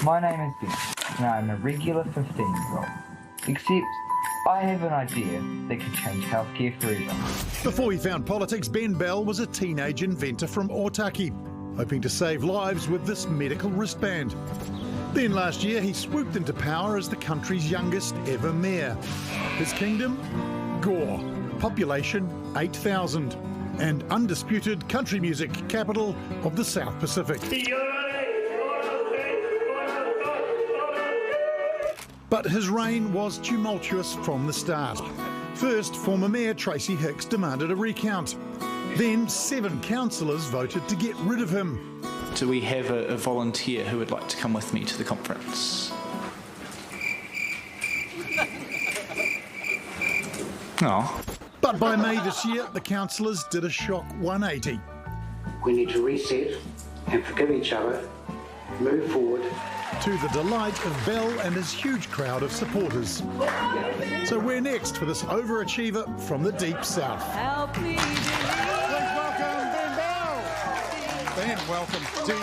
My name is Ben, and I'm a regular 15-year-old. Except, I have an idea that could change healthcare forever. Before he found politics, Ben Bell was a teenage inventor from Otaki, hoping to save lives with this medical wristband. Then last year, he swooped into power as the country's youngest ever mayor. His kingdom? Gore. Population 8,000. And undisputed country music capital of the South Pacific. But his reign was tumultuous from the start. First, former Mayor Tracy Hicks demanded a recount. Then 7 councillors voted to get rid of him. Do we have a volunteer who would like to come with me to the conference? Oh. But by May this year, the councillors did a shock 180. We need to reset and forgive each other, move forward. To the delight of Bell and his huge crowd of supporters. So we're next for this overachiever from the deep south. Help me. Please welcome Ben Bell. Ben, welcome. Do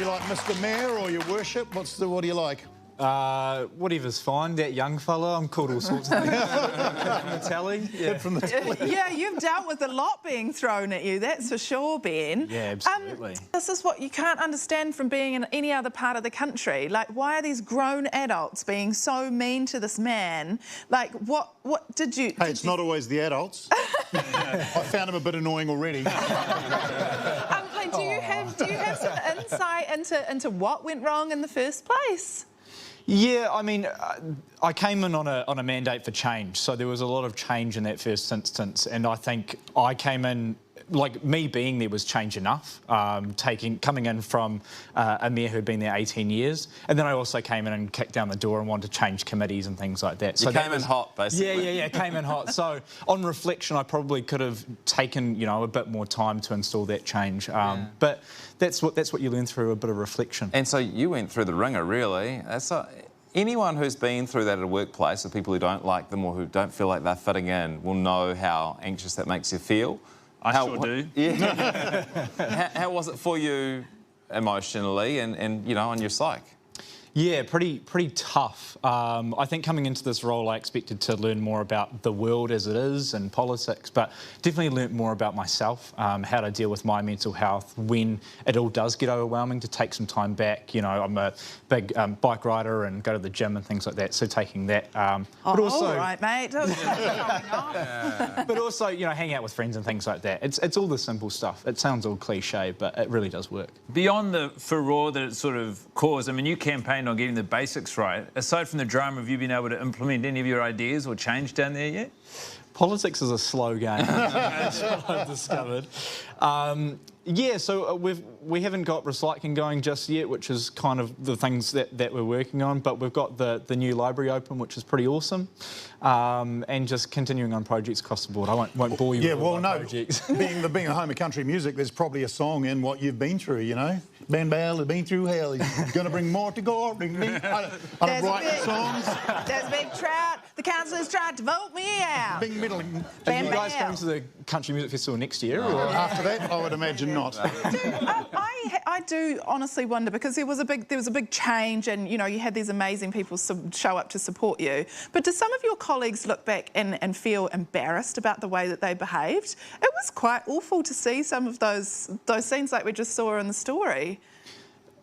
you like Mr. Mayor or your worship? What do you like? Whatever's fine. That young fella, I'm called all sorts of things. From the telly. Yeah. From the telly. Yeah, you've dealt with a lot being thrown at you, that's for sure, Ben. Yeah, absolutely. This is what you can't understand from being in any other part of the country. Like, why are these grown adults being so mean to this man? Like, what did you... Hey, it's not always the adults. I found him a bit annoying already. Like, do you have some insight into what went wrong in the first place? Yeah, I mean, I came in on a mandate for change, so there was a lot of change in that first instance, and I think I came in, like, me being there was change enough, coming in from a mayor who'd been there 18 years, and then I also came in and kicked down the door and wanted to change committees and things like that. So you came in hot, basically. Yeah, came in hot. So on reflection, I probably could have taken, a bit more time to install that change. But that's what you learn through a bit of reflection. And so you went through the ringer, really. Anyone who's been through that at a workplace, or people who don't like them or who don't feel like they're fitting in, will know how anxious that makes you feel. I sure do. Yeah. How was it for you emotionally and on your psyche? Yeah, pretty tough. I think coming into this role, I expected to learn more about the world as it is and politics, but definitely learnt more about myself, how to deal with my mental health when it all does get overwhelming, to take some time back. I'm a big bike rider and go to the gym and things like that, so taking that. But also, all right, mate. But also, hanging out with friends and things like that. It's all the simple stuff. It sounds all cliche, but it really does work. Beyond the furore that it sort of caused, I mean, you campaigned on getting the basics right. Aside from the drama, have you been able to implement any of your ideas or change down there yet? Politics is a slow game. That's what I've discovered. Yeah, so we haven't got recycling going just yet, which is kind of the things that we're working on, but we've got the new library open, which is pretty awesome, and just continuing on projects across the board. I won't bore you with my projects. being a home of country music, there's probably a song in what you've been through, Ben Bell has been through hell, he's going to bring more to Gore. I don't write the songs. There's a big trout. The councillors tried to vote me out. Big middling. Are you guys coming to the Country Music Festival next year? Or? After that, I would imagine not. I do honestly wonder, because there was a big change, and you had these amazing people show up to support you. But do some of your colleagues look back and feel embarrassed about the way that they behaved? It was quite awful to see some of those scenes like we just saw in the story.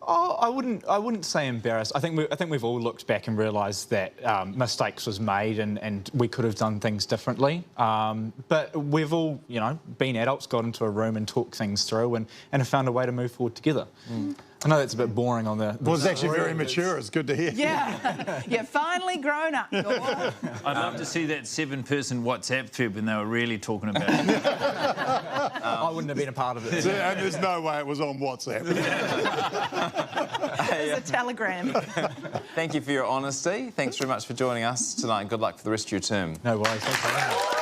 Oh, I wouldn't say embarrassed. I think we've all looked back and realised that mistakes was made and we could have done things differently. But we've all, been adults, got into a room and talked things through and have found a way to move forward together. I know that's a bit boring on the... Well, it's actually very mature. It's good to hear. Yeah, you're finally grown up, Gore. I'd love to see that 7-person WhatsApp thread when they were really talking about it. I wouldn't have been a part of it. And there's no way it was on WhatsApp. It was a telegram. Thank you for your honesty. Thanks very much for joining us tonight. Good luck for the rest of your term. No worries. Thanks for having me.